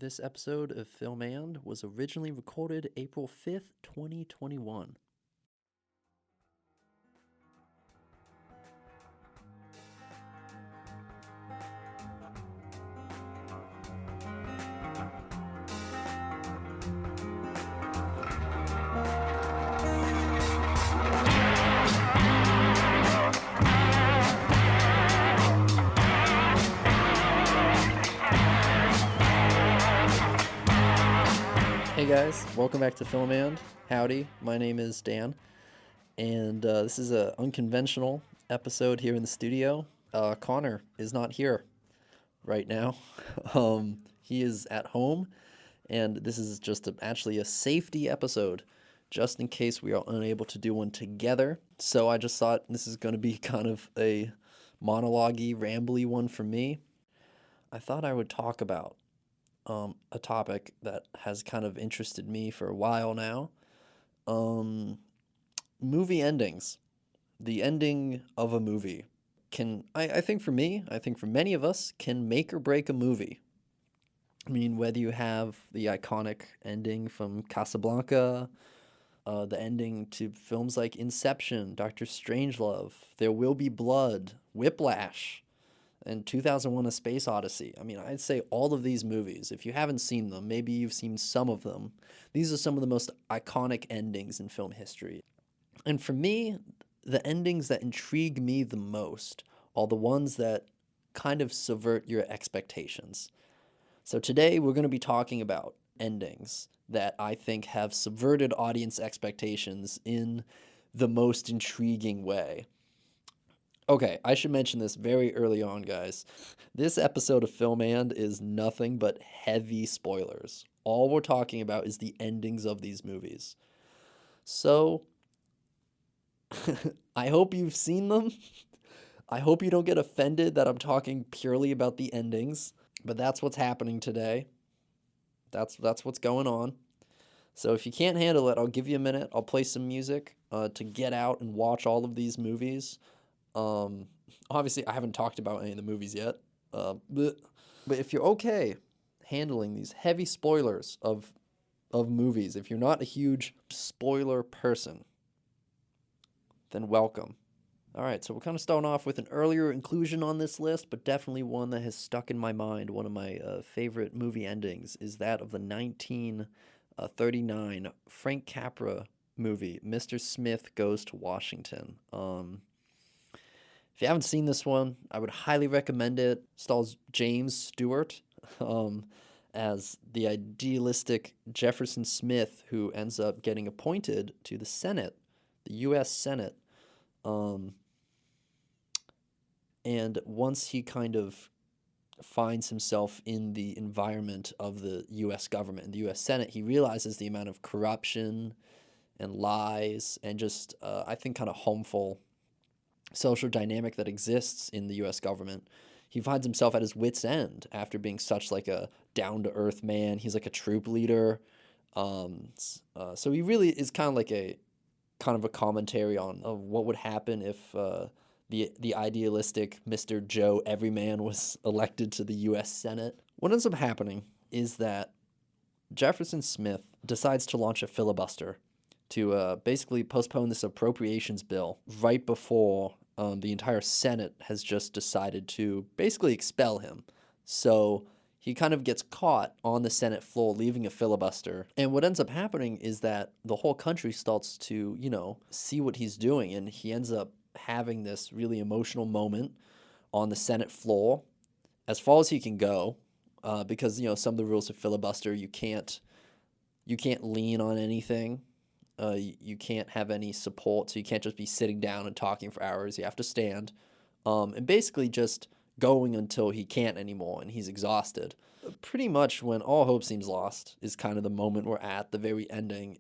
This episode of Film And was originally recorded April 5th, 2021. Hey guys, welcome back to Film And. Howdy, my name is Dan, and this is an unconventional episode here in the studio. Connor is not here right now. He is at home, and this is just actually a safety episode, just in case we are unable to do one together. So I just thought this is going to be kind of a monologue-y, rambly one for me. I thought I would talk about a topic that has kind of interested me for a while now. Movie endings. The ending of a movie can, I think for me, I think for many of us, can make or break a movie. I mean, whether you have the iconic ending from Casablanca, the ending to films like Inception, Doctor Strangelove, There Will Be Blood, Whiplash, and 2001: A Space Odyssey. I mean, I'd say all of these movies, if you haven't seen them, maybe you've seen some of them. These are some of the most iconic endings in film history. And for me, the endings that intrigue me the most are the ones that kind of subvert your expectations. So today we're going to be talking about endings that I think have subverted audience expectations in the most intriguing way. Okay, I should mention this very early on, guys. This episode of Film And is nothing but heavy spoilers. All we're talking about is the endings of these movies. So, I hope you've seen them. I hope you don't get offended that I'm talking purely about the endings, but that's what's happening today. That's what's going on. So if you can't handle it, I'll give you a minute. I'll play some music to get out and watch all of these movies. Obviously, I haven't talked about any of the movies yet, but if you're okay handling these heavy spoilers of movies, if you're not a huge spoiler person, then welcome. All right, so we're kind of starting off with an earlier inclusion on this list, but definitely one that has stuck in my mind. One of my favorite movie endings is that of the 1939 Frank Capra movie, Mr. Smith Goes to Washington. If you haven't seen this one, I would highly recommend it. It stars James Stewart as the idealistic Jefferson Smith, who ends up getting appointed to the Senate, the U.S. Senate. And once he kind of finds himself in the environment of the U.S. government and the U.S. Senate, he realizes the amount of corruption and lies and just, I think, kind of harmful social dynamic that exists in the U.S. government. He finds himself at his wit's end after being such like a down-to-earth man. He's like a troop leader. So he really is kind of like a commentary on of what would happen if the idealistic Mr. Joe Everyman was elected to the U.S. Senate. What ends up happening is that Jefferson Smith decides to launch a filibuster to basically postpone this appropriations bill right before the entire Senate has just decided to basically expel him. So he kind of gets caught on the Senate floor leaving a filibuster. And what ends up happening is that the whole country starts to, see what he's doing. And he ends up having this really emotional moment on the Senate floor as far as he can go because, some of the rules of filibuster, you can't lean on anything. You can't have any support, so you can't just be sitting down and talking for hours. You have to stand and basically just going until he can't anymore and he's exhausted. Pretty much when all hope seems lost is kind of the moment we're at, the very ending.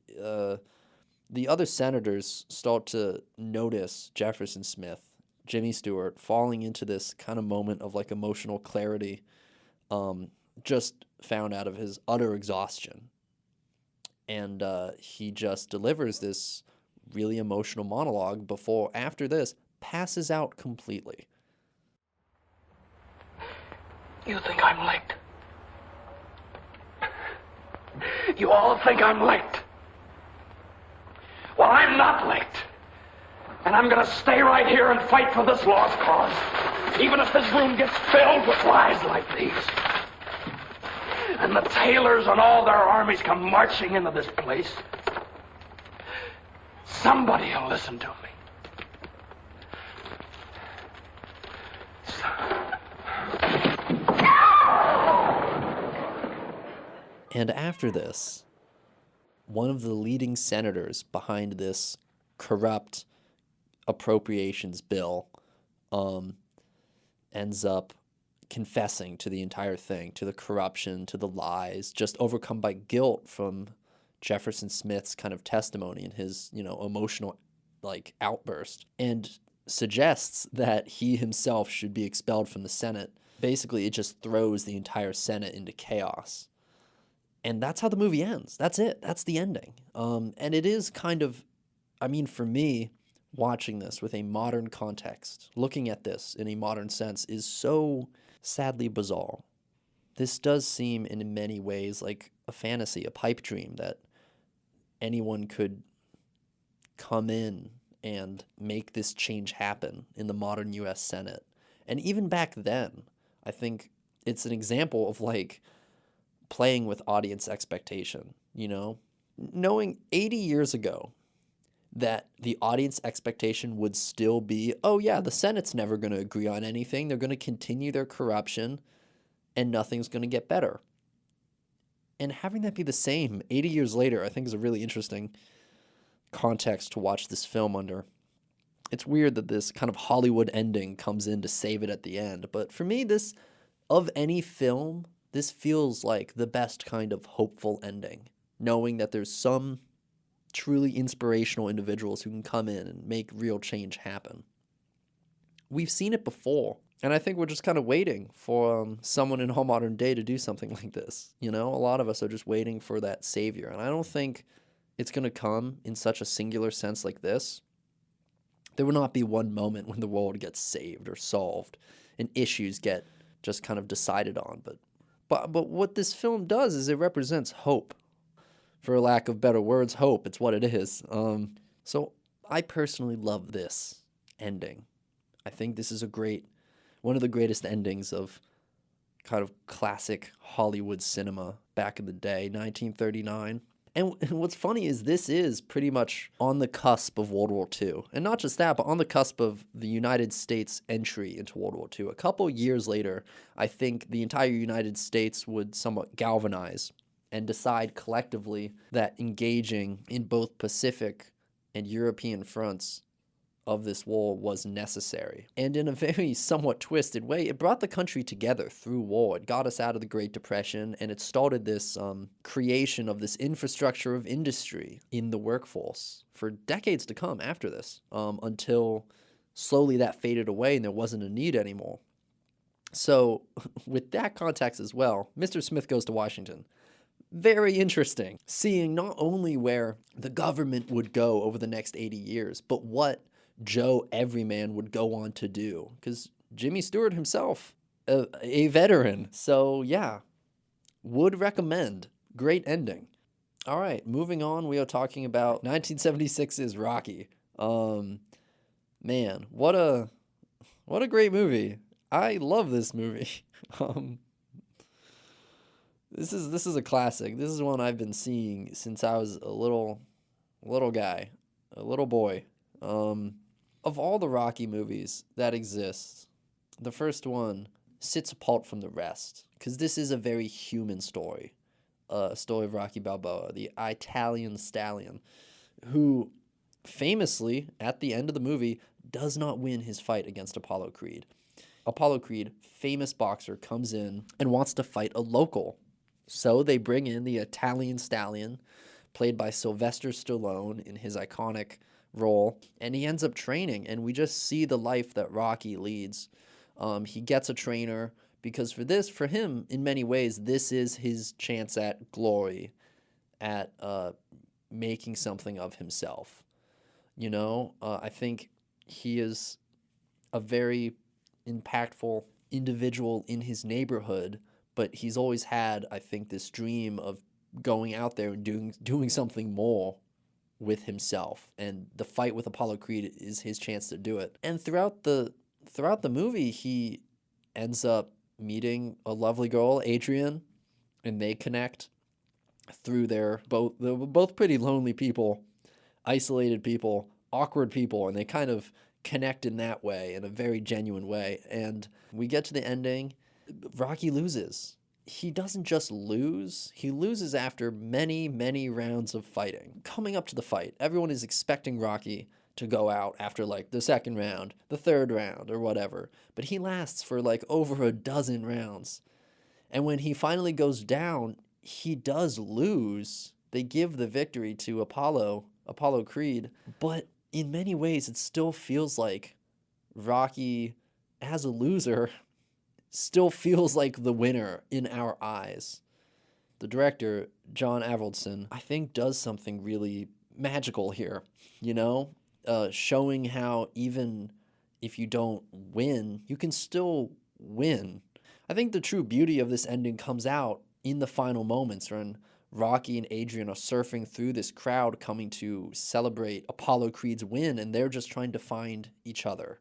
The other senators start to notice Jefferson Smith, Jimmy Stewart, falling into this kind of moment of like emotional clarity, just found out of his utter exhaustion. And he just delivers this really emotional monologue before, after this, passes out completely. You think I'm licked? You all think I'm licked. Well, I'm not licked. And I'm gonna stay right here and fight for this lost cause, even if this room gets filled with lies like these. And the Taylors and all their armies come marching into this place. Somebody will listen to me. And after this, one of the leading senators behind this corrupt appropriations bill ends up confessing to the entire thing, to the corruption, to the lies, just overcome by guilt from Jefferson Smith's kind of testimony and his, emotional outburst, and suggests that he himself should be expelled from the Senate. Basically, it just throws the entire Senate into chaos. And that's how the movie ends. That's it. That's the ending. And it is kind of, for me, watching this with a modern context, looking at this in a modern sense, is so sadly bizarre. This does seem in many ways like a fantasy, a pipe dream that anyone could come in and make this change happen in the modern U.S. Senate. And even back then, I think it's an example of playing with audience expectation, knowing 80 years ago that the audience expectation would still be, oh yeah, the Senate's never going to agree on anything. They're going to continue their corruption and nothing's going to get better. And having that be the same 80 years later, I think is a really interesting context to watch this film under. It's weird that this kind of Hollywood ending comes in to save it at the end. But for me, of any film, this feels like the best kind of hopeful ending, knowing that there's some truly inspirational individuals who can come in and make real change happen. We've seen it before, and I think we're just kind of waiting for someone in our modern day to do something like this. A lot of us are just waiting for that savior, and I don't think it's going to come in such a singular sense like this. There will not be one moment when the world gets saved or solved and issues get just kind of decided on. But what this film does is it represents hope. For lack of better words, hope. It's what it is. So I personally love this ending. I think this is one of the greatest endings of kind of classic Hollywood cinema back in the day, 1939. And what's funny is this is pretty much on the cusp of World War II. And not just that, but on the cusp of the United States entry into World War II. A couple years later, I think the entire United States would somewhat galvanize and decide collectively that engaging in both Pacific and European fronts of this war was necessary. And in a very somewhat twisted way, it brought the country together through war. It got us out of the Great Depression, and it started this creation of this infrastructure of industry in the workforce for decades to come after this, until slowly that faded away and there wasn't a need anymore. So with that context as well, Mr. Smith Goes to Washington. Very interesting, seeing not only where the government would go over the next 80 years, but what Joe Everyman would go on to do. Because Jimmy Stewart himself, a veteran. So yeah, would recommend. Great ending. All right, moving on, we are talking about 1976's Rocky. Man, what a great movie. I love this movie. This is a classic. This is one I've been seeing since I was a little guy, a little boy. Of all the Rocky movies that exist, the first one sits apart from the rest because this is a very human story. A story of Rocky Balboa, the Italian stallion, who famously, at the end of the movie, does not win his fight against Apollo Creed. Apollo Creed, famous boxer, comes in and wants to fight a local. So they bring in the Italian stallion, played by Sylvester Stallone in his iconic role, and he ends up training, and we just see the life that Rocky leads. He gets a trainer because for him, in many ways, this is his chance at glory, at making something of himself. I think he is a very impactful individual in his neighborhood, but he's always had, I think, this dream of going out there and doing something more with himself, and the fight with Apollo Creed is his chance to do it. And throughout the movie, he ends up meeting a lovely girl, Adrian, and they connect through they're both pretty lonely people, isolated people, awkward people, and they kind of connect in that way, in a very genuine way. And we get to the ending. Rocky loses. He doesn't just lose, he loses after many, many rounds of fighting. Coming up to the fight, everyone is expecting Rocky to go out after like the second round, the third round, or whatever. But he lasts for like over a dozen rounds. And when he finally goes down, he does lose. They give the victory to Apollo Creed. But in many ways, it still feels like Rocky, as a loser, still feels like the winner in our eyes. The director, John Avildsen, I think does something really magical here, you know? Showing how even if you don't win, you can still win. I think the true beauty of this ending comes out in the final moments when Rocky and Adrian are surfing through this crowd coming to celebrate Apollo Creed's win, and they're just trying to find each other.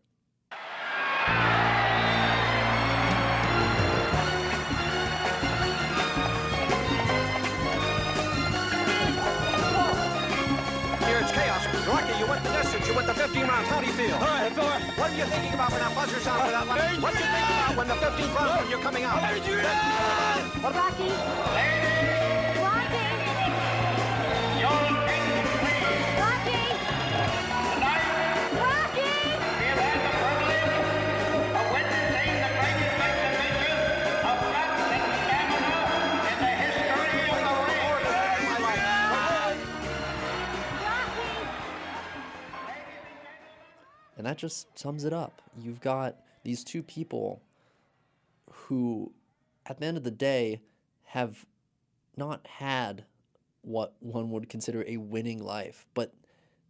Rocky, you went the distance. You went the 15 rounds. How do you feel? All right, that's all right. What are you thinking about when that buzzer sounds for that left? What are you thinking about when the 15th round when you're coming out? Rocky. Rocky. Rocky. Rocky. We have had the privilege of witnessing the greatest exhibition of guts and stamina in the history of the ring. And that just sums it up. You've got these two people who, at the end of the day, have not had what one would consider a winning life, but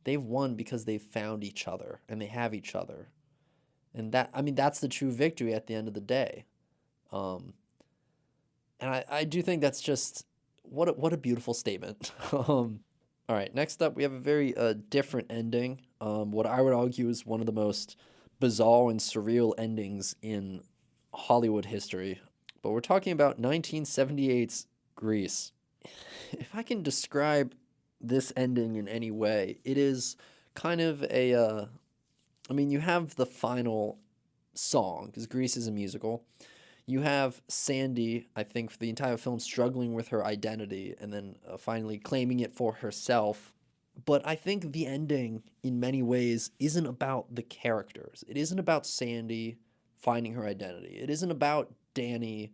they've won because they've found each other and they have each other. And that, I mean, that's the true victory at the end of the day. And I do think that's just, what a beautiful statement. All right, next up, we have a very different ending. What I would argue is one of the most bizarre and surreal endings in Hollywood history. But we're talking about 1978's Grease. If I can describe this ending in any way, it is kind of a... I mean, you have the final song, because Grease is a musical. You have Sandy, I think, for the entire film, struggling with her identity and then finally claiming it for herself. But I think the ending, in many ways, isn't about the characters. It isn't about Sandy finding her identity. It isn't about Danny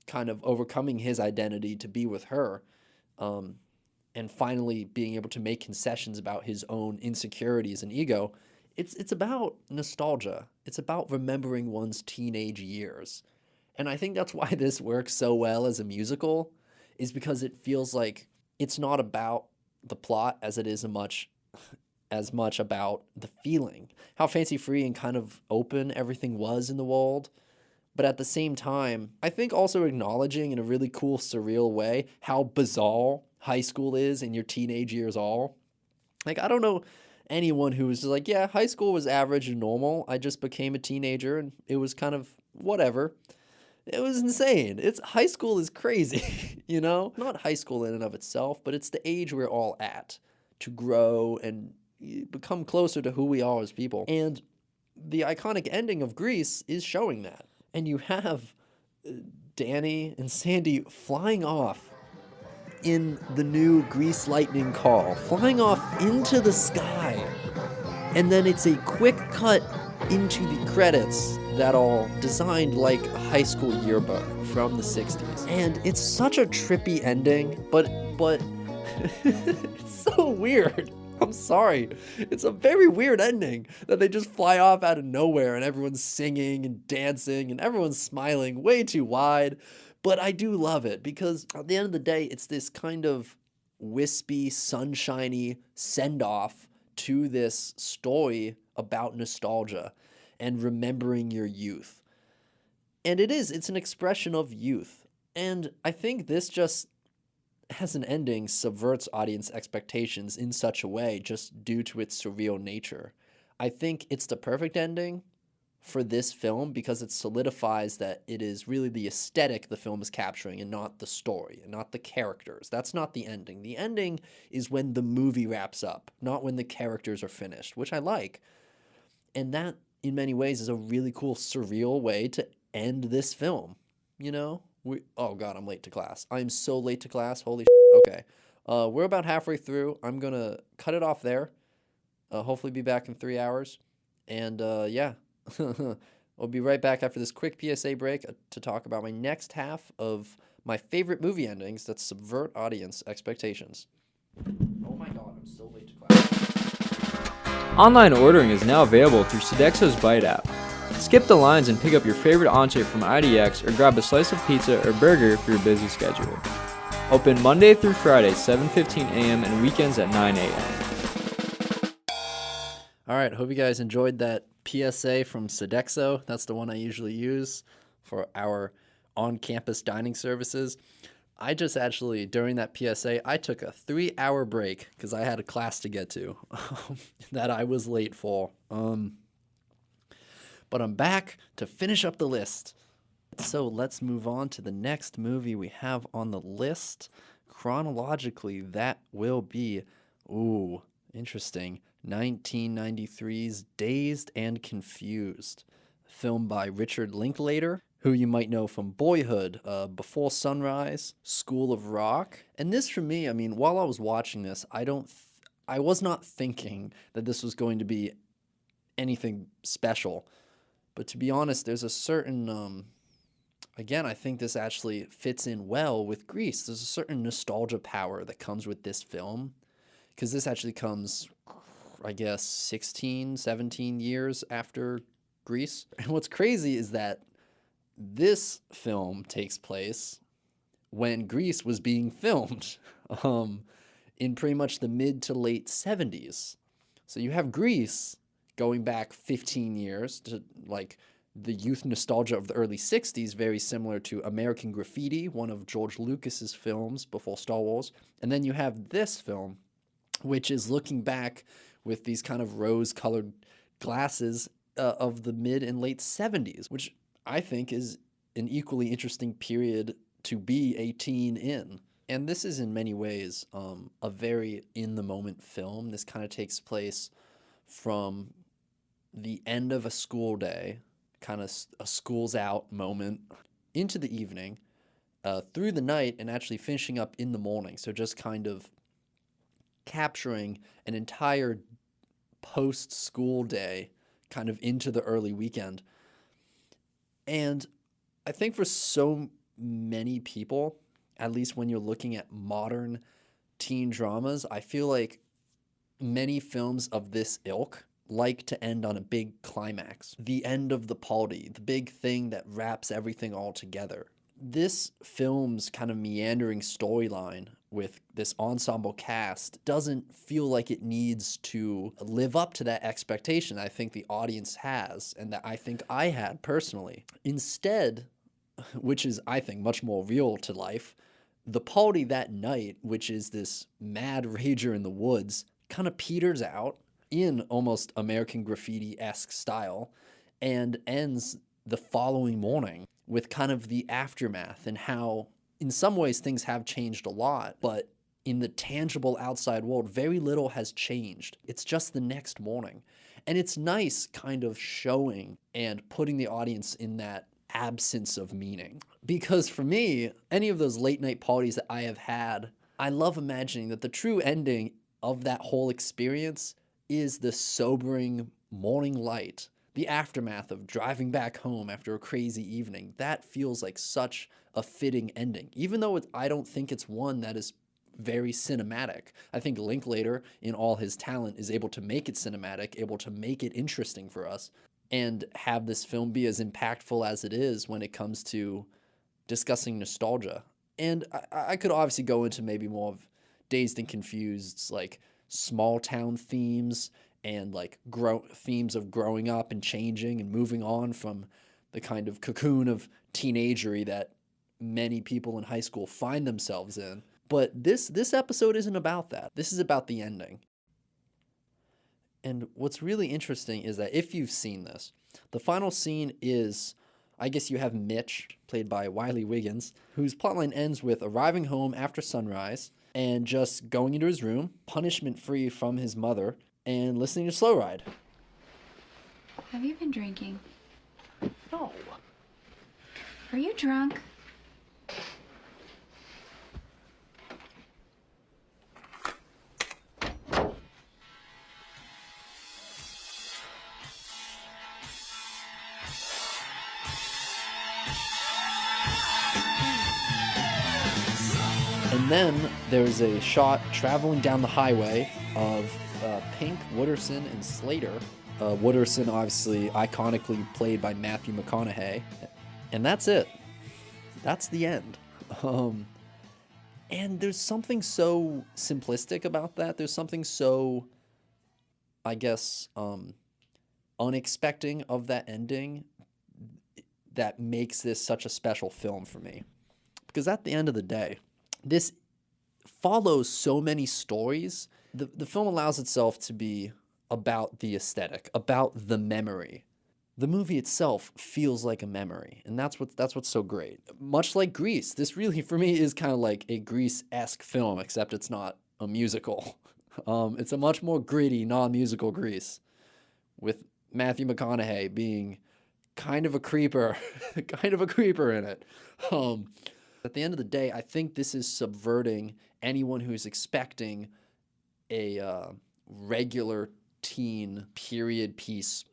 kind of overcoming his identity to be with her, and finally being able to make concessions about his own insecurities and ego. It's about nostalgia. It's about remembering one's teenage years. And I think that's why this works so well as a musical, is because it feels like it's not about the plot as it is as much about the feeling. How fancy-free and kind of open everything was in the world. But at the same time, I think also acknowledging in a really cool, surreal way how bizarre high school is in your teenage years all. Like, I don't know anyone who was just like, yeah, high school was average and normal. I just became a teenager and it was kind of whatever. It was insane. High school is crazy, you know? Not high school in and of itself, but it's the age we're all at to grow and become closer to who we are as people. And the iconic ending of Grease is showing that. And you have Danny and Sandy flying off in the new Grease Lightning car, flying off into the sky. And then it's a quick cut into the credits that are designed like a high school yearbook from the 60s. And it's such a trippy ending, but it's so weird. I'm sorry. It's a very weird ending that they just fly off out of nowhere and everyone's singing and dancing and everyone's smiling way too wide. But I do love it because at the end of the day, it's this kind of wispy, sunshiny send-off to this story about nostalgia and remembering your youth. And it's an expression of youth. And I think this just as an ending, subverts audience expectations in such a way just due to its surreal nature. I think it's the perfect ending for this film because it solidifies that it is really the aesthetic the film is capturing and not the story and not the characters. That's not the ending. The ending is when the movie wraps up, not when the characters are finished, which I like. And that, in many ways, is a really cool, surreal way to end this film. You know? Oh, God, I'm late to class. I'm so late to class. Holy shit. Okay. We're about halfway through. I'm going to cut it off there. Hopefully be back in 3 hours. And, yeah. I'll be right back after this quick PSA break to talk about my next half of my favorite movie endings that subvert audience expectations. Oh my God, I'm so late to class. Online ordering is now available through Sodexo's Bite app. Skip the lines and pick up your favorite entree from IDX or grab a slice of pizza or burger for your busy schedule. Open Monday through Friday, 7:15 a.m. and weekends at 9 a.m. All right, hope you guys enjoyed that PSA from Sodexo. That's the one I usually use for our on-campus dining services. I just actually, during that PSA, I took a 3-hour break because I had a class to get to that I was late for. But I'm back to finish up the list. So let's move on to the next movie we have on the list. Chronologically, that will be, interesting, 1993's Dazed and Confused, film by Richard Linklater, who you might know from Boyhood, Before Sunrise, School of Rock. And this, for me, I mean, while I was watching this, I was not thinking that this was going to be anything special. But to be honest, there's a certain, again, I think this actually fits in well with Grease. There's a certain nostalgia power that comes with this film, because this actually comes, I guess, 16, 17 years after Grease. And what's crazy is that this film takes place when Grease was being filmed in pretty much the mid to late 70s. So you have Grease going back 15 years to like the youth nostalgia of the early 60s, very similar to American Graffiti, one of George Lucas's films before Star Wars. And then you have this film, which is looking back with these kind of rose-colored glasses of the mid and late 70s, which I think is an equally interesting period to be a teen in. And this is in many ways a very in-the-moment film. This kind of takes place from the end of a school day, kind of a school's out moment, into the evening, through the night, and actually finishing up in the morning. So just kind of capturing an entire post-school day kind of into the early weekend. And I think for so many people, at least when you're looking at modern teen dramas, I feel like many films of this ilk like to end on a big climax, the end of the party, the big thing that wraps everything all together. This film's kind of meandering storyline with this ensemble cast doesn't feel like it needs to live up to that expectation I think the audience has and that I think I had personally. Instead, which is, I think, much more real to life, the party that night, which is this mad rager in the woods, kind of peters out in almost American Graffiti-esque style and ends the following morning with kind of the aftermath and how in some ways things have changed a lot, but in the tangible outside world, very little has changed. It's just the next morning. And it's nice kind of showing and putting the audience in that absence of meaning. Because for me, any of those late night parties that I have had, I love imagining that the true ending of that whole experience is the sobering morning light, the aftermath of driving back home after a crazy evening. That feels like such a fitting ending, even though I don't think it's one that is very cinematic. I think Linklater, in all his talent, is able to make it cinematic, able to make it interesting for us, and have this film be as impactful as it is when it comes to discussing nostalgia. And I could obviously go into maybe more of Dazed and Confused's like small town themes and like themes of growing up and changing and moving on from the kind of cocoon of teenagery that many people in high school find themselves in. But this episode isn't about that. This is about the ending. And what's really interesting is that if you've seen this, the final scene is, I guess you have Mitch, played by Wiley Wiggins, whose plotline ends with arriving home after sunrise and just going into his room, punishment-free from his mother, and listening to Slow Ride. Have you been drinking? No. Are you drunk? And then there's a shot traveling down the highway of Pink, Wooderson, and Slater. Wooderson, obviously, iconically played by Matthew McConaughey. And that's it. That's the end. And there's something so simplistic about that. There's something so, I guess, unexpected of that ending that makes this such a special film for me. Because at the end of the day, this follows so many stories. The film allows itself to be about the aesthetic, about the memory. The movie itself feels like a memory, and that's what's so great. Much like Grease, this really, for me, is kind of like a Grease-esque film, except it's not a musical. It's a much more gritty, non-musical Grease, with Matthew McConaughey being kind of a creeper, in it. At the end of the day, I think this is subverting anyone who's expecting a regular teen period piece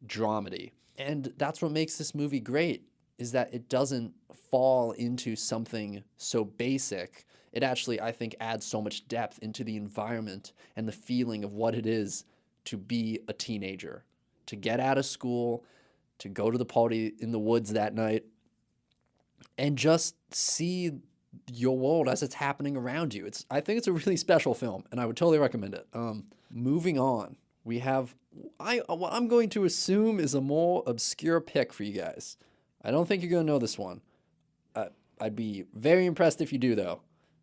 dramedy. And that's what makes this movie great, is that it doesn't fall into something so basic. It actually, I think, adds so much depth into the environment and the feeling of what it is to be a teenager, to get out of school, to go to the party in the woods that night, and just see your world as it's happening around you. I think it's a really special film, and I would totally recommend it. Moving on, we have what I'm going to assume is a more obscure pick for you guys. I don't think you're going to know this one. I'd be very impressed if you do, though,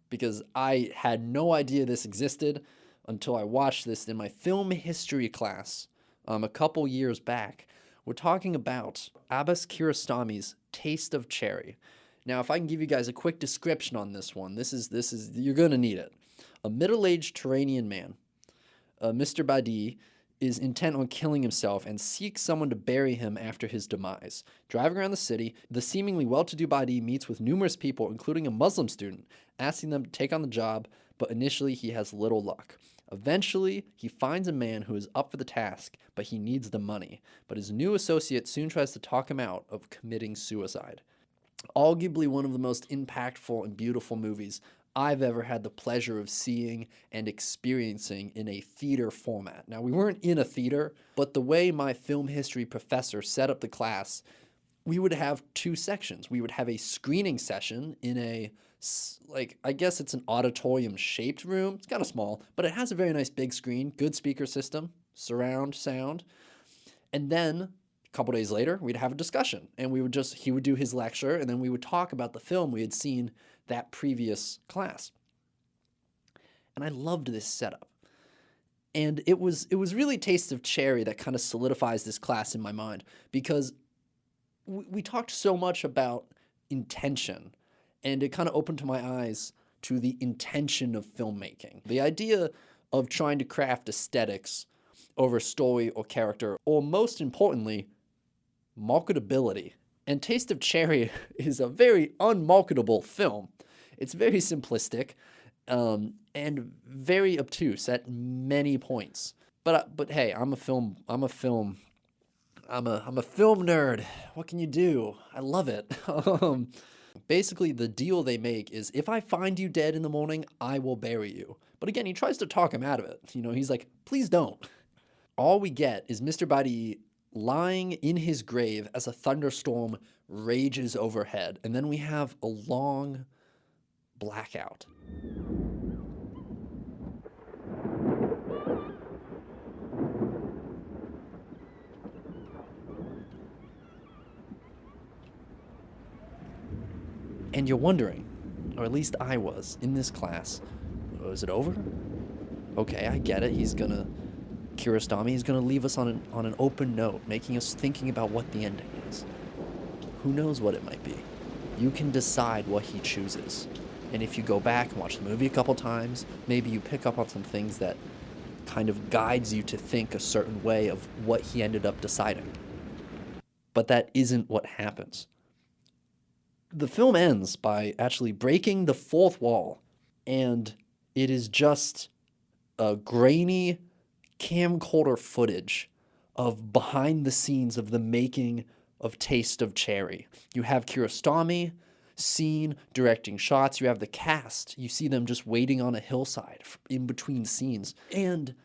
because I had no idea this existed until I watched this in my film history class a couple years back. We're talking about Abbas Kiarostami's Taste of Cherry. Now, if I can give you guys a quick description on this one, this is you're going to need it. A middle-aged Turanian man, Mr. Badi, is intent on killing himself and seeks someone to bury him after his demise. Driving around the city, the seemingly well-to-do Badi meets with numerous people, including a Muslim student, asking them to take on the job, but initially he has little luck. Eventually, he finds a man who is up for the task, but he needs the money. But his new associate soon tries to talk him out of committing suicide. Arguably one of the most impactful and beautiful movies I've ever had the pleasure of seeing and experiencing in a theater format. Now, we weren't in a theater, but the way my film history professor set up the class, we would have two sections. We would have a screening session in a, I guess it's an auditorium-shaped room. It's kind of small, but it has a very nice big screen, good speaker system, surround sound. And then a couple days later, we'd have a discussion, and he would do his lecture, and then we would talk about the film we had seen that previous class. And I loved this setup. And it was really Taste of Cherry that kind of solidifies this class in my mind, because we talked so much about intention, and it kind of opened to my eyes to the intention of filmmaking. The idea of trying to craft aesthetics over story or character, or most importantly, marketability. And Taste of Cherry is a very unmarketable film. It's very simplistic and very obtuse at many points. But hey, I'm a film nerd. What can you do? I love it. Basically, the deal they make is, if I find you dead in the morning, I will bury you. But again, he tries to talk him out of it. He's like, please don't. All we get is Mr. Badi lying in his grave as a thunderstorm rages overhead. And then we have a long blackout. And you're wondering, or at least I was, in this class. Oh, is it over? Okay, I get it. Kiarostami is gonna leave us on an open note, making us thinking about what the ending is. Who knows what it might be? You can decide what he chooses. And if you go back and watch the movie a couple times, maybe you pick up on some things that kind of guides you to think a certain way of what he ended up deciding. But that isn't what happens. The film ends by actually breaking the fourth wall, and it is just a grainy camcorder footage of behind the scenes of the making of Taste of Cherry. You have Kiarostami, scene, directing shots. You have the cast. You see them just waiting on a hillside in between scenes. And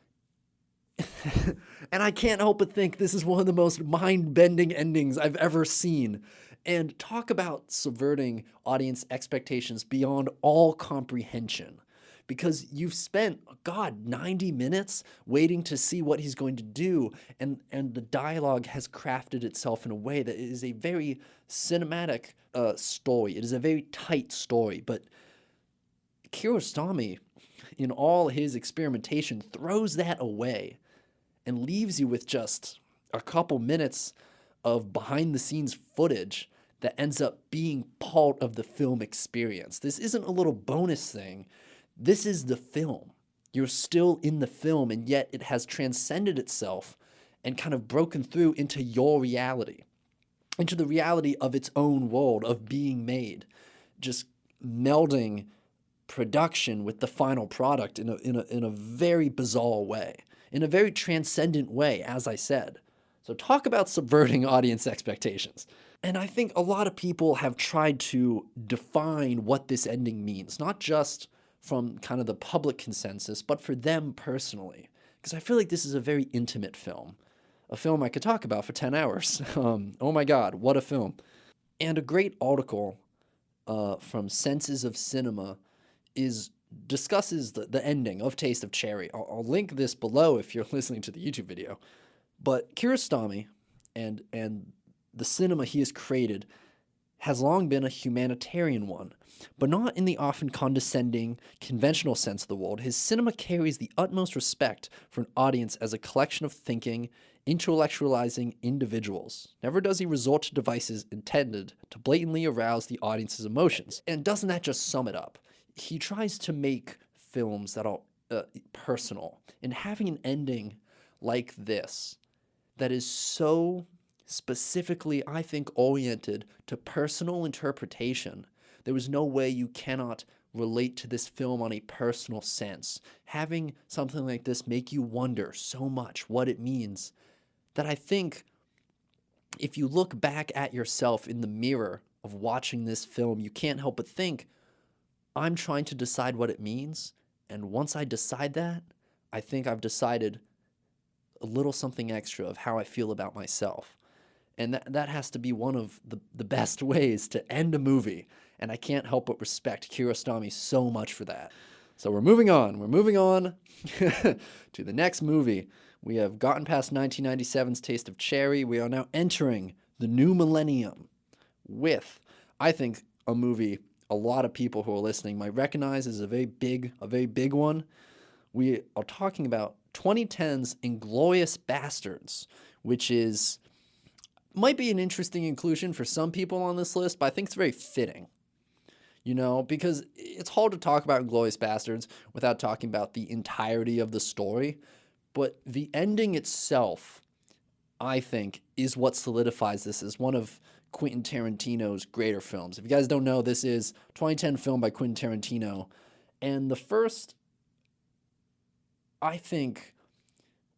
I can't help but think this is one of the most mind-bending endings I've ever seen. And talk about subverting audience expectations beyond all comprehension. Because you've spent, 90 minutes waiting to see what he's going to do, and the dialogue has crafted itself in a way that is a very cinematic story. It is a very tight story, but Kiarostami, in all his experimentation, throws that away and leaves you with just a couple minutes of behind-the-scenes footage that ends up being part of the film experience. This isn't a little bonus thing. This is the film. You're still in the film, and yet it has transcended itself and kind of broken through into your reality, into the reality of its own world, of being made, just melding production with the final product in a very bizarre way, in a very transcendent way, as I said. So talk about subverting audience expectations. And I think a lot of people have tried to define what this ending means, not just from kind of the public consensus, but for them personally. Because I feel like this is a very intimate film. A film I could talk about for 10 hours. Oh my God, what a film. And a great article from Senses of Cinema discusses the ending of Taste of Cherry. I'll link this below if you're listening to the YouTube video. But Kiarostami and the cinema he has created has long been a humanitarian one, but not in the often condescending, conventional sense of the word. His cinema carries the utmost respect for an audience as a collection of thinking, intellectualizing individuals. Never does he resort to devices intended to blatantly arouse the audience's emotions. And doesn't that just sum it up? He tries to make films that are personal, and having an ending like this that is so specifically, I think, oriented to personal interpretation. There was no way you cannot relate to this film on a personal sense. Having something like this make you wonder so much what it means, that I think if you look back at yourself in the mirror of watching this film, you can't help but think, I'm trying to decide what it means, and once I decide that, I think I've decided a little something extra of how I feel about myself. And that has to be one of the best ways to end a movie. And I can't help but respect Kiarostami so much for that. So we're moving on. We're moving on to the next movie. We have gotten past 1997's Taste of Cherry. We are now entering the new millennium with, I think, a movie a lot of people who are listening might recognize as a very big one. We are talking about 2010's Inglorious Bastards, which might be an interesting inclusion for some people on this list, but I think it's very fitting. Because it's hard to talk about Inglorious Bastards without talking about the entirety of the story. But the ending itself, I think, is what solidifies this as one of Quentin Tarantino's greater films. If you guys don't know, this is a 2010 film by Quentin Tarantino. And the first, I think,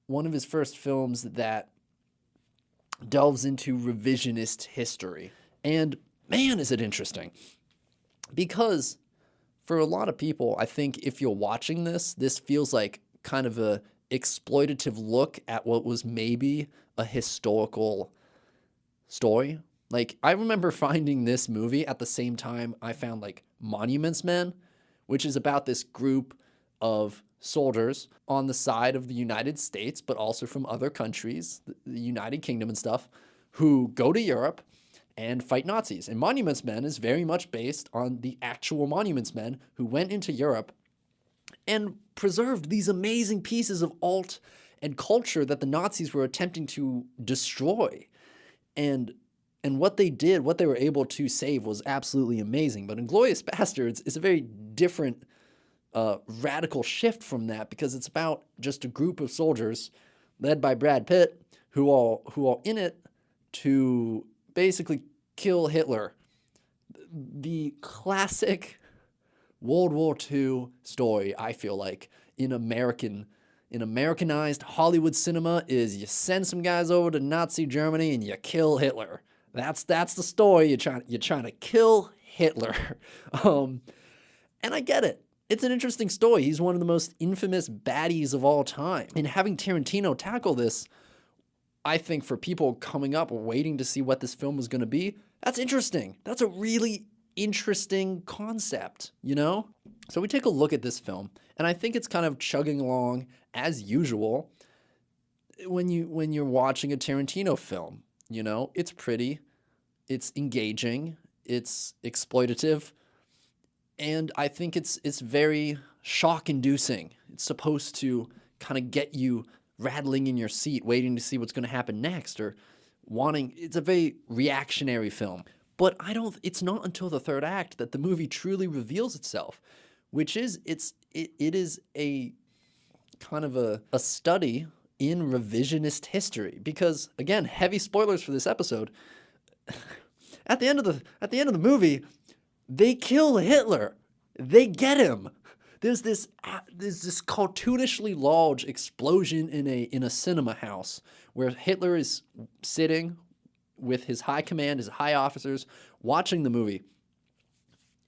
one of his first films that delves into revisionist history. And man, is it interesting. Because for a lot of people, I think if you're watching this feels like kind of a exploitative look at what was maybe a historical story. Like, I remember finding this movie at the same time I found, Monuments Men, which is about this group of soldiers on the side of the United States, but also from other countries, the United Kingdom and stuff, who go to Europe and fight Nazis. And Monuments Men is very much based on the actual Monuments Men who went into Europe and preserved these amazing pieces of art and culture that the Nazis were attempting to destroy. And what they did, what they were able to save was absolutely amazing. But Inglorious Bastards is a very different, radical shift from that, because it's about just a group of soldiers led by Brad Pitt who are in it to basically kill Hitler. The classic World War II story, I feel like, in Americanized Hollywood cinema is you send some guys over to Nazi Germany and you kill Hitler. That's the story. You're trying to kill Hitler. And I get it. It's an interesting story. He's one of the most infamous baddies of all time. And having Tarantino tackle this, I think for people coming up waiting to see what this film was going to be, that's interesting. That's a really interesting concept, you know? So we take a look at this film, and I think it's kind of chugging along as usual when you're watching a Tarantino film. You know, it's pretty, it's engaging, it's exploitative, and I think it's very shock-inducing. It's supposed to kind of get you rattling in your seat, waiting to see what's going to happen next, or it's a very reactionary film. But it's not until the third act that the movie truly reveals itself, which is, it is a kind of a study in revisionist history. Because, again, heavy spoilers for this episode, at the end of the movie, they kill Hitler. They get him. There's this cartoonishly large explosion in a cinema house where Hitler is sitting with his high command, his high officers, watching the movie.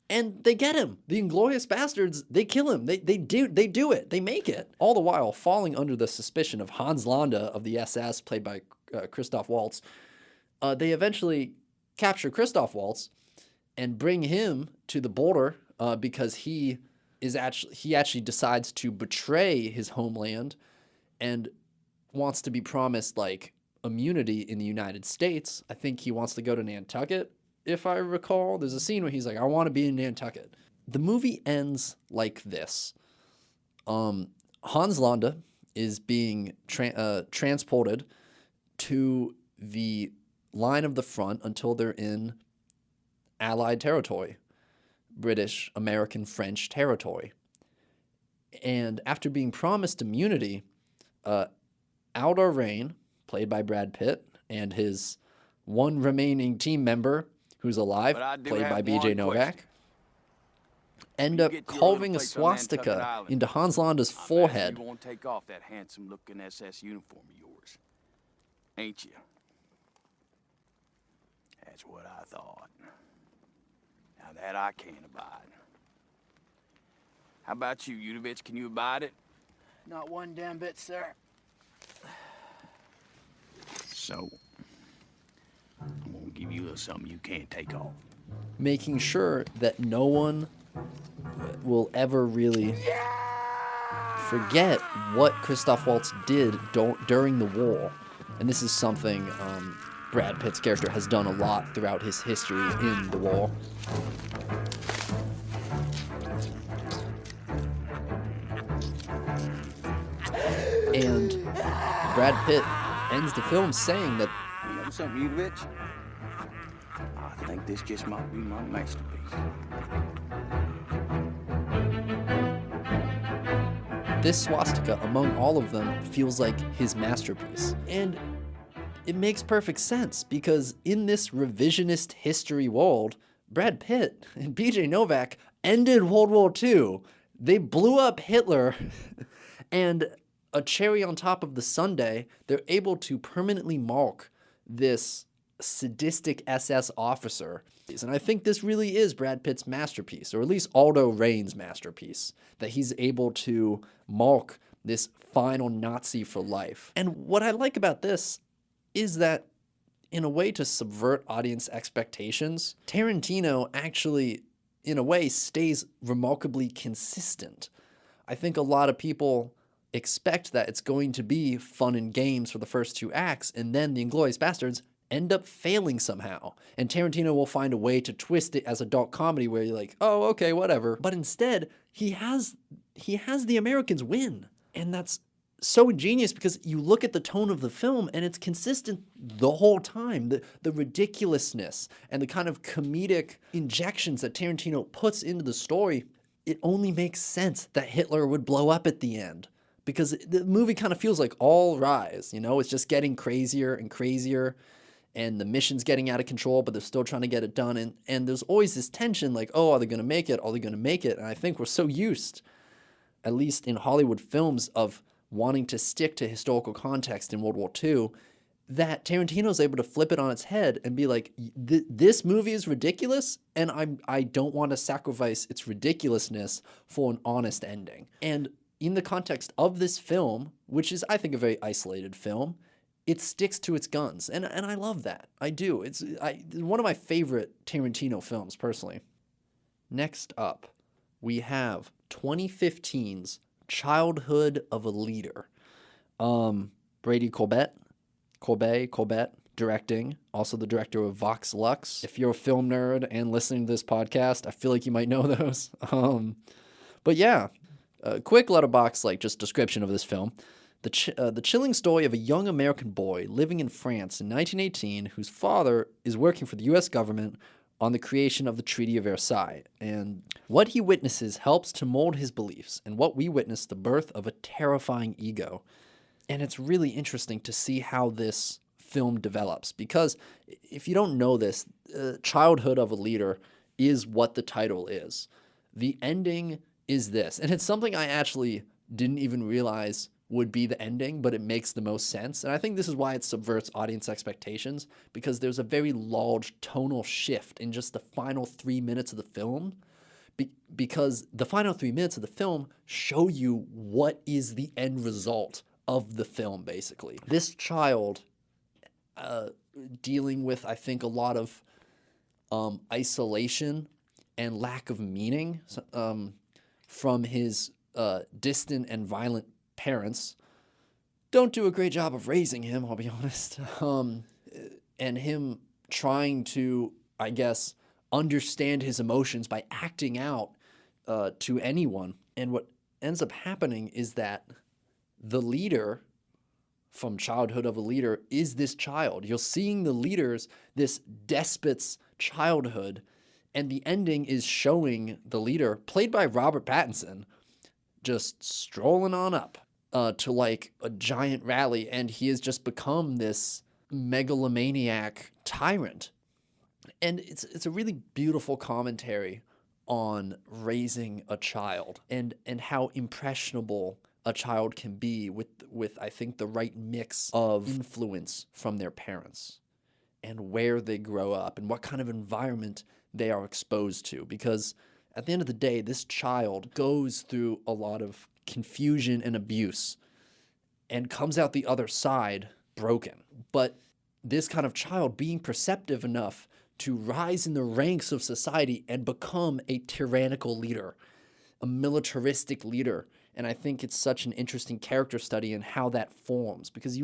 And they get him. The Inglorious Bastards, they kill him. They do it. They make it. All the while falling under the suspicion of Hans Landa of the SS, played by Christoph Waltz. They eventually capture Christoph Waltz and bring him to the border because he actually decides to betray his homeland and wants to be promised like immunity in the United States. I think he wants to go to Nantucket, if I recall. There's a scene where he's like, I want to be in Nantucket. The movie ends like this. Hans Landa is being transported to the line of the front until they're in Allied territory, British, American, French territory. And after being promised immunity, Aldo Rain, played by Brad Pitt, and his one remaining team member who's alive, played by BJ Novak, end up carving a swastika into Hans Landa's forehead. You won't take off that handsome-looking SS uniform of yours, ain't you? That's what I thought. Now that I can't abide. How about you, Yudovich? Can you abide it? Not one damn bit, sir. So, I'm gonna give you a little something you can't take off. Making sure that no one will ever really forget what Christoph Waltz did during the war. And this is something Brad Pitt's character has done a lot throughout his history in the war. And Brad Pitt ends the film saying that, You know something, Yudovich? I think this just might be my masterpiece. this swastika among all of them feels like his masterpiece. And it makes perfect sense because in this revisionist history world, Brad Pitt and BJ Novak ended World War II. They blew up Hitler and a cherry on top of the sundae, they're able to permanently mark this sadistic SS officer. And I think this really is Brad Pitt's masterpiece, or at least Aldo Rain's masterpiece, that he's able to mark this final Nazi for life. And what I like about this is that, in a way to subvert audience expectations, Tarantino actually, in a way, stays remarkably consistent. I think a lot of people expect that it's going to be fun and games for the first two acts, and then the Inglorious Bastards end up failing somehow. And Tarantino will find a way to twist it as a dark comedy where you're like, oh, okay, whatever. But instead, he has the Americans win. And that's so ingenious because you look at the tone of the film and it's consistent the whole time. The ridiculousness and the kind of comedic injections that Tarantino puts into the story, it only makes sense that Hitler would blow up at the end. Because the movie kind of feels like All Rise, you know? It's just getting crazier and crazier, and the mission's getting out of control, but they're still trying to get it done. And there's always this tension like, oh, are they going to make it? Are they going to make it? And I think we're so used, at least in Hollywood films, of wanting to stick to historical context in World War II, that Tarantino's able to flip it on its head and be like, this movie is ridiculous, and I don't want to sacrifice its ridiculousness for an honest ending. And in the context of this film, which is, I think, a very isolated film, it sticks to its guns. And I love that. I do. It's one of my favorite Tarantino films, personally. Next up, we have 2015's Childhood of a Leader. Brady Corbet, directing, also the director of Vox Lux. If you're a film nerd and listening to this podcast, I feel like you might know those. But yeah, a quick Letterboxd just description of this film. The chilling story of a young American boy living in France in 1918 whose father is working for the U.S. government on the creation of the Treaty of Versailles. And what he witnesses helps to mold his beliefs, and what we witness, the birth of a terrifying ego. And it's really interesting to see how this film develops, because if you don't know this, Childhood of a Leader is what the title is. The ending is this, and it's something I actually didn't even realize would be the ending, but it makes the most sense. And I think this is why it subverts audience expectations, because there's a very large tonal shift in just the final 3 minutes of the film, because the final 3 minutes of the film show you what is the end result of the film, basically. This child dealing with, I think, a lot of isolation and lack of meaning from his distant and violent parents. Don't do a great job of raising him, I'll be honest. And him trying to, I guess, understand his emotions by acting out to anyone. And what ends up happening is that the leader from Childhood of a Leader is this child. You're seeing the leader's, this despot's childhood, and the ending is showing the leader, played by Robert Pattinson, just strolling on up to a giant rally, and he has just become this megalomaniac tyrant. And it's a really beautiful commentary on raising a child and how impressionable a child can be with I think the right mix of influence from their parents and where they grow up and what kind of environment they are exposed to. Because at the end of the day, this child goes through a lot of confusion and abuse and comes out the other side broken. But this kind of child being perceptive enough to rise in the ranks of society and become a tyrannical leader, a militaristic leader. And I think it's such an interesting character study in how that forms. Because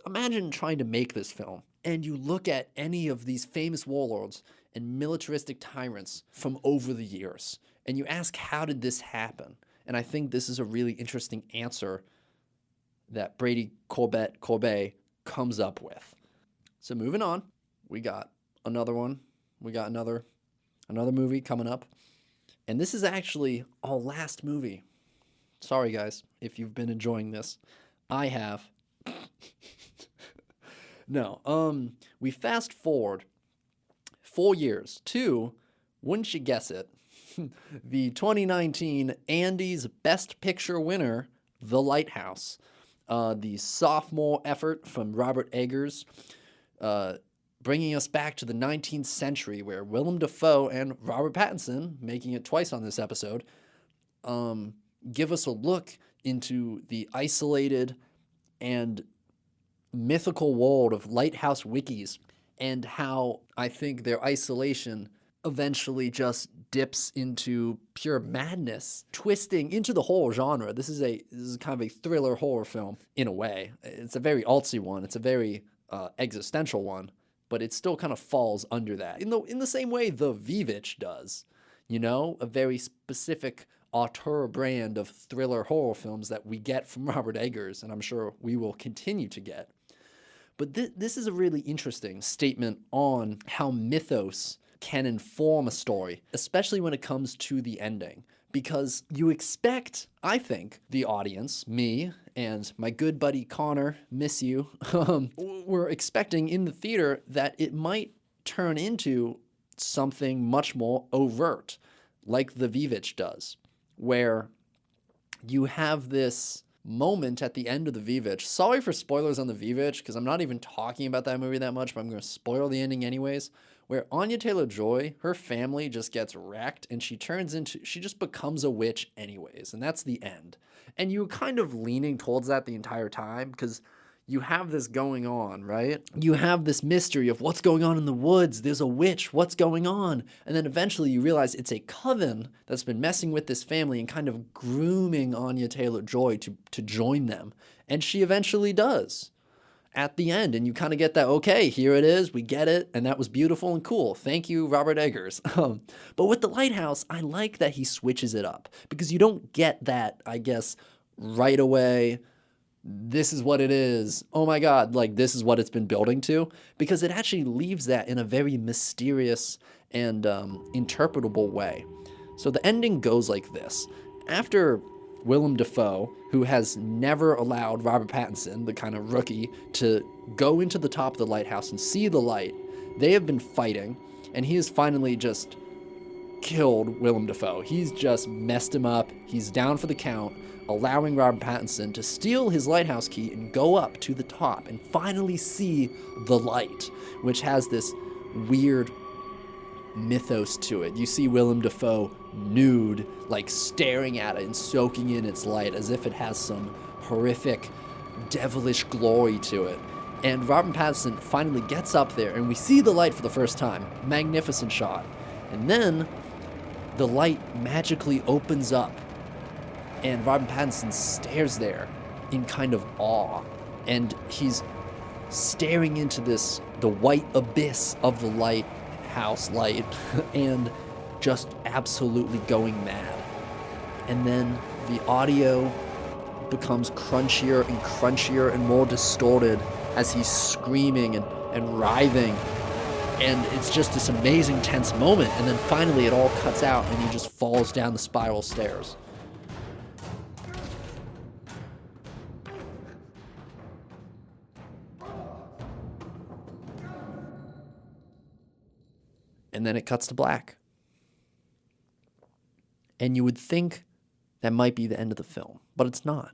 imagine trying to make this film, and you look at any of these famous warlords and militaristic tyrants from over the years, and you ask, how did this happen? And I think this is a really interesting answer that Brady Corbet comes up with. So moving on, we got another one. We got another movie coming up. And this is actually our last movie. Sorry, guys, if you've been enjoying this. I have. No, we fast forward 4 years to, wouldn't you guess it, the 2019 Andy's Best Picture winner, The Lighthouse. The sophomore effort from Robert Eggers, bringing us back to the 19th century, where Willem Dafoe and Robert Pattinson, making it twice on this episode, give us a look into the isolated and mythical world of lighthouse wikis, and how I think their isolation eventually just dips into pure madness, twisting into the horror genre. This is kind of a thriller horror film in a way. It's a very artsy one. It's a very existential one. but it still kind of falls under that. In the same way the Vivitch does, you know, a very specific auteur brand of thriller horror films that we get from Robert Eggers, and I'm sure we will continue to get. But this is a really interesting statement on how mythos can inform a story, especially when it comes to the ending. Because you expect, I think, the audience, me and my good buddy Connor, miss you, we're expecting in the theater that it might turn into something much more overt, like the Vivitch does, where you have this moment at the end of the Vivitch. Sorry for spoilers on the Vivitch, because I'm not even talking about that movie that much, but I'm going to spoil the ending anyways, where Anya Taylor-Joy, her family just gets wrecked, and she just becomes a witch anyways, and that's the end. And you're kind of leaning towards that the entire time, because you have this going on, right? You have this mystery of what's going on in the woods. There's a witch. What's going on? And then eventually you realize it's a coven that's been messing with this family and kind of grooming Anya Taylor-Joy to join them. And she eventually does at the end. And you kind of get that, okay, here it is. We get it. And that was beautiful and cool. Thank you, Robert Eggers. But with The Lighthouse, I like that he switches it up, because you don't get that, I guess, right away. This is what it is. Oh my God, like this is what it's been building to, because it actually leaves that in a very mysterious and interpretable way. So the ending goes like this. After Willem Dafoe, who has never allowed Robert Pattinson, the kind of rookie, to go into the top of the lighthouse and see the light, they have been fighting, and he has finally just killed Willem Dafoe. He's just messed him up. He's down for the count, allowing Robert Pattinson to steal his lighthouse key and go up to the top and finally see the light, which has this weird mythos to it. You see Willem Dafoe nude, like staring at it and soaking in its light as if it has some horrific, devilish glory to it. And Robert Pattinson finally gets up there and we see the light for the first time. Magnificent shot. And then the light magically opens up, and Robert Pattinson stares there in kind of awe, and he's staring into the white abyss of the lighthouse light, and just absolutely going mad. And then the audio becomes crunchier and crunchier and more distorted as he's screaming and writhing. And it's just this amazing tense moment, and then finally it all cuts out and he just falls down the spiral stairs. And then it cuts to black. And you would think that might be the end of the film, but it's not.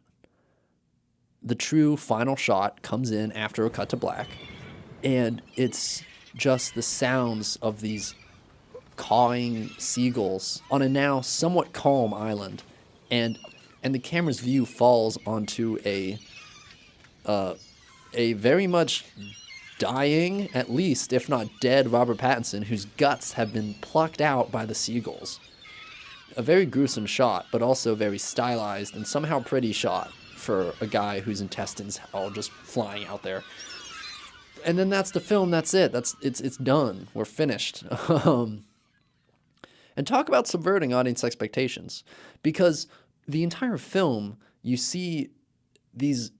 The true final shot comes in after a cut to black, and it's just the sounds of these cawing seagulls on a now somewhat calm island, and the camera's view falls onto a very much dying, at least, if not dead, Robert Pattinson, whose guts have been plucked out by the seagulls. A very gruesome shot, but also very stylized and somehow pretty shot for a guy whose intestines are just flying out there. And then that's the film. That's it. It's done. We're finished. And talk about subverting audience expectations, because the entire film, you see these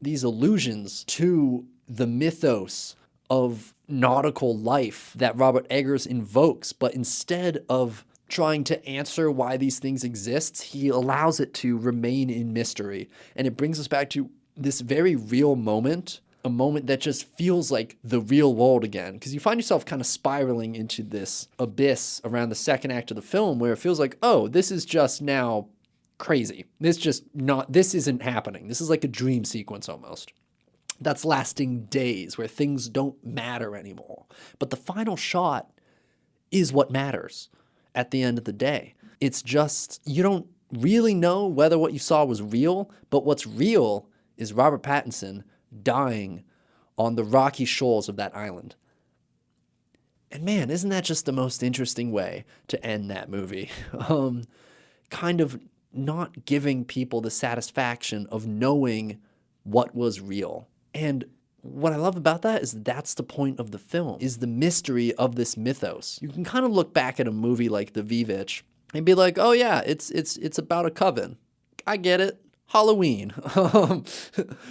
allusions to the mythos of nautical life that Robert Eggers invokes, but instead of trying to answer why these things exist, he allows it to remain in mystery. And it brings us back to this very real moment, a moment that just feels like the real world again, because you find yourself kind of spiraling into this abyss around the second act of the film where it feels like, oh, this is just now crazy. This isn't happening. This is like a dream sequence almost. That's lasting days where things don't matter anymore. But the final shot is what matters at the end of the day. It's just, you don't really know whether what you saw was real, but what's real is Robert Pattinson dying on the rocky shores of that island. And man, isn't that just the most interesting way to end that movie? Kind of not giving people the satisfaction of knowing what was real. And what I love about that is that's the point of the film, is the mystery of this mythos. You can kind of look back at a movie like The Vivitch and be like, oh yeah, it's about a coven. I get it. Halloween.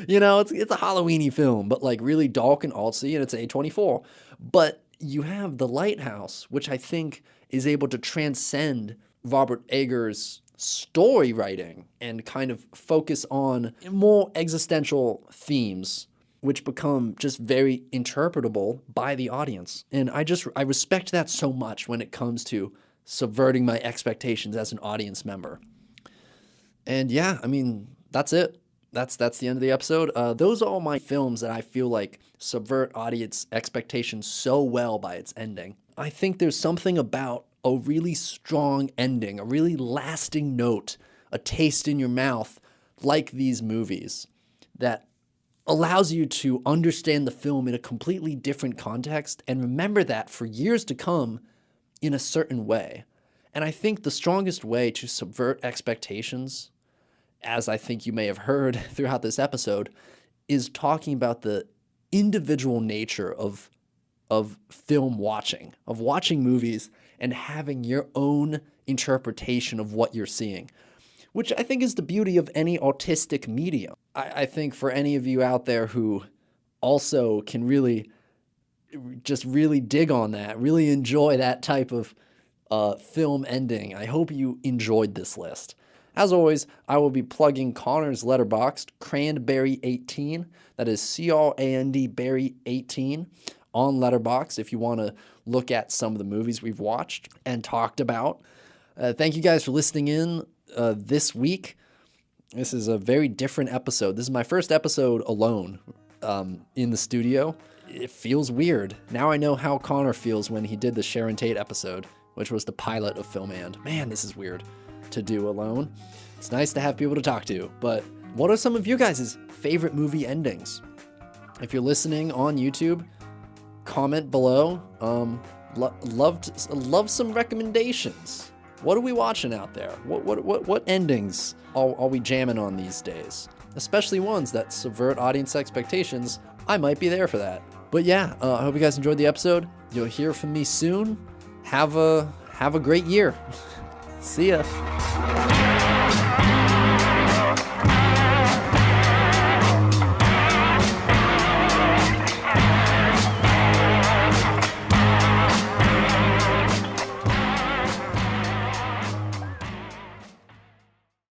You know, it's a Halloweeny film, but like really dark and artsy, and it's A24. But you have The Lighthouse, which I think is able to transcend Robert Eggers' story writing and kind of focus on more existential themes, which become just very interpretable by the audience. And I respect that so much when it comes to subverting my expectations as an audience member. And yeah, I mean, that's it. That's the end of the episode. Those are all my films that I feel like subvert audience expectations so well by its ending. I think there's something about a really strong ending, a really lasting note, a taste in your mouth, like these movies, that allows you to understand the film in a completely different context and remember that for years to come in a certain way. And I think the strongest way to subvert expectations, as I think you may have heard throughout this episode, is talking about the individual nature of film watching, of watching movies and having your own interpretation of what you're seeing, which I think is the beauty of any artistic medium. I think for any of you out there who also can really dig on that, really enjoy that type of film ending, I hope you enjoyed this list. As always, I will be plugging Connor's Letterboxd, Cranberry18, that is CRAND Berry 18, on Letterboxd if you want to look at some of the movies we've watched and talked about. Thank you guys for listening in this week. This is a very different episode. This is my first episode alone in the studio. It feels weird. Now I know how Connor feels when he did the Sharon Tate episode, which was the pilot of Film And. Man, this is weird to do alone. It's nice to have people to talk to, but what are some of you guys' favorite movie endings? If you're listening on YouTube, comment below. Love some recommendations. What are we watching out there? What endings are we jamming on these days? Especially ones that subvert audience expectations. I might be there for that. But yeah, I hope you guys enjoyed the episode. You'll hear from me soon. Have a great year. See ya.